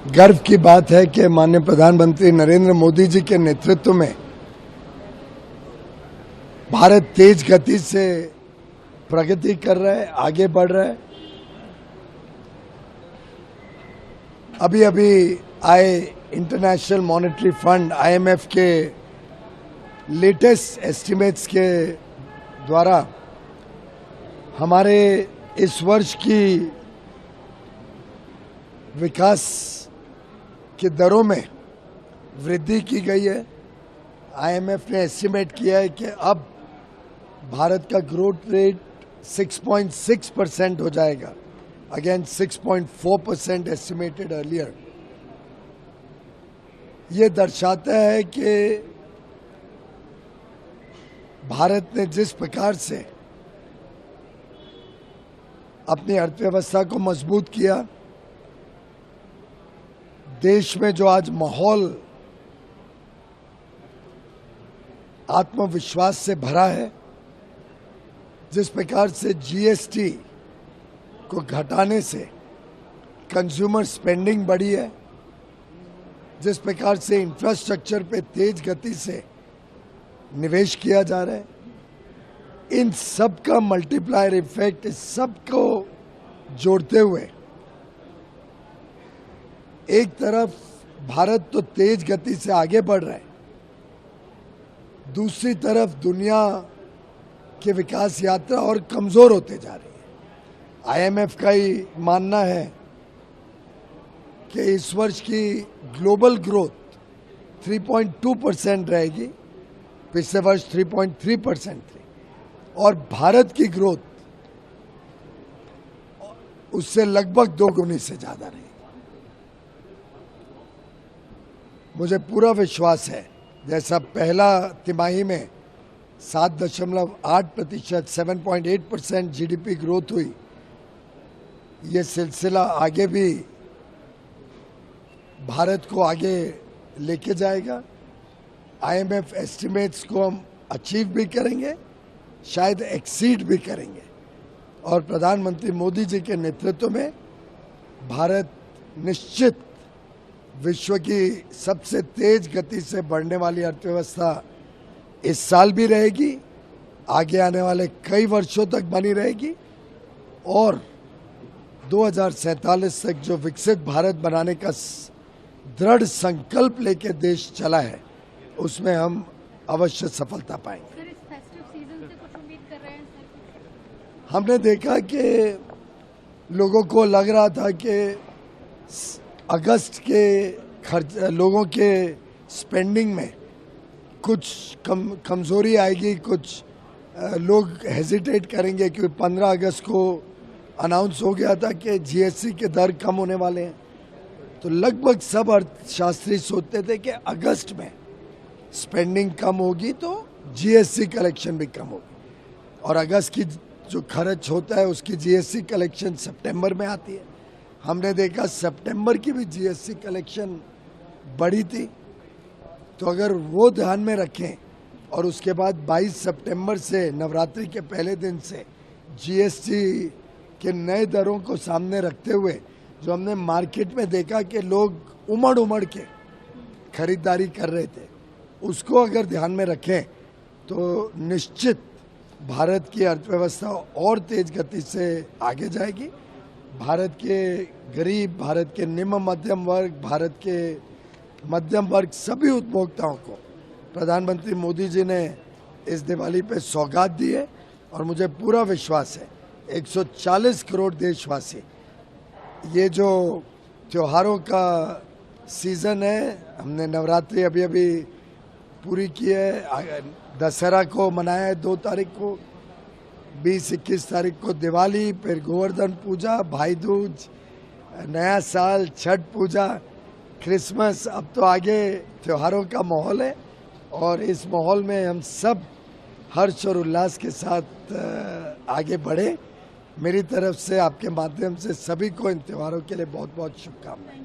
गर्व की बात है कि माननीय प्रधानमंत्री नरेंद्र मोदी जी के नेतृत्व में भारत तेज गति से प्रगति कर रहा है, आगे बढ़ रहा है। अभी अभी आए इंटरनेशनल मॉनेटरी फंड IMF के लेटेस्ट एस्टिमेट्स के द्वारा हमारे इस वर्ष की विकास की दरों में वृद्धि की गई है। IMF ने एस्टिमेट किया है कि अब भारत का ग्रोथ रेट 6.6% हो जाएगा, अगेन 6.4% एस्टिमेटेड अर्लियर। ये दर्शाता है कि भारत ने जिस प्रकार से अपनी अर्थव्यवस्था को मजबूत किया, देश में जो आज माहौल आत्मविश्वास से भरा है, जिस प्रकार से GST को घटाने से कंज्यूमर स्पेंडिंग बढ़ी है, जिस प्रकार से इंफ्रास्ट्रक्चर पे तेज गति से निवेश किया जा रहा है, इन सब का मल्टीप्लायर इफेक्ट, इस सब को जोड़ते हुए एक तरफ भारत तो तेज गति से आगे बढ़ रहा है, दूसरी तरफ दुनिया की विकास यात्रा और कमजोर होते जा रही है। IMF का ही मानना है कि इस वर्ष की ग्लोबल ग्रोथ 3.2% रहेगी, पिछले वर्ष 3.3% थी, और भारत की ग्रोथ उससे लगभग 2 गुनी से ज्यादा रहेगी। मुझे पूरा विश्वास है, जैसा पहला तिमाही में 7.8% 7.8% GDP ग्रोथ हुई, ये सिलसिला आगे भी भारत को आगे लेके जाएगा। IMF एस्टिमेट्स को हम अचीव भी करेंगे, शायद एक्सीड भी करेंगे, और प्रधानमंत्री मोदी जी के नेतृत्व में भारत निश्चित विश्व की सबसे तेज गति से बढ़ने वाली अर्थव्यवस्था इस साल भी रहेगी, आगे आने वाले कई वर्षों तक बनी रहेगी, और 2047 तक जो विकसित भारत बनाने का दृढ़ संकल्प लेके देश चला है, उसमें हम अवश्य सफलता पाएंगे। सर, इस फेस्टिव सीजन से कुछ उम्मीद कर रहे हैं सर? हमने देखा कि लोगों को लग रहा था कि अगस्त के खर्च, लोगों के स्पेंडिंग में कुछ कमजोरी आएगी, कुछ लोग हेजिटेट करेंगे, क्योंकि 15 अगस्त को अनाउंस हो गया था कि GST के दर कम होने वाले हैं। तो लगभग सब अर्थशास्त्री सोचते थे कि अगस्त में स्पेंडिंग कम होगी तो GST कलेक्शन भी कम होगी, और अगस्त की जो खर्च होता है उसकी GST कलेक्शन सितंबर में आती है। हमने देखा सितंबर की भी GST कलेक्शन बढ़ी थी। तो अगर वो ध्यान में रखें, और उसके बाद 22 सितंबर से नवरात्रि के पहले दिन से GST के नए दरों को सामने रखते हुए जो हमने मार्केट में देखा कि लोग उमड़ उमड़ के खरीदारी कर रहे थे, उसको अगर ध्यान में रखें तो निश्चित भारत की अर्थव्यवस्था और तेज गति से आगे जाएगी। भारत के गरीब, भारत के निम्न मध्यम वर्ग, भारत के मध्यम वर्ग, सभी उपभोक्ताओं को प्रधानमंत्री मोदी जी ने इस दिवाली पे सौगात दी है, और मुझे पूरा विश्वास है 140 करोड़ देशवासी, ये जो त्योहारों का सीजन है, हमने नवरात्रि अभी अभी पूरी की है, दशहरा को मनाया है 2 तारीख को, 20-21 तारीख को दिवाली, फिर गोवर्धन पूजा, भाई दूज, नया साल, छठ पूजा, क्रिसमस। अब तो आगे त्योहारों का माहौल है, और इस माहौल में हम सब हर्ष और उल्लास के साथ आगे बढ़े। मेरी तरफ से, आपके माध्यम से सभी को इन त्योहारों के लिए बहुत बहुत शुभकामनाएं।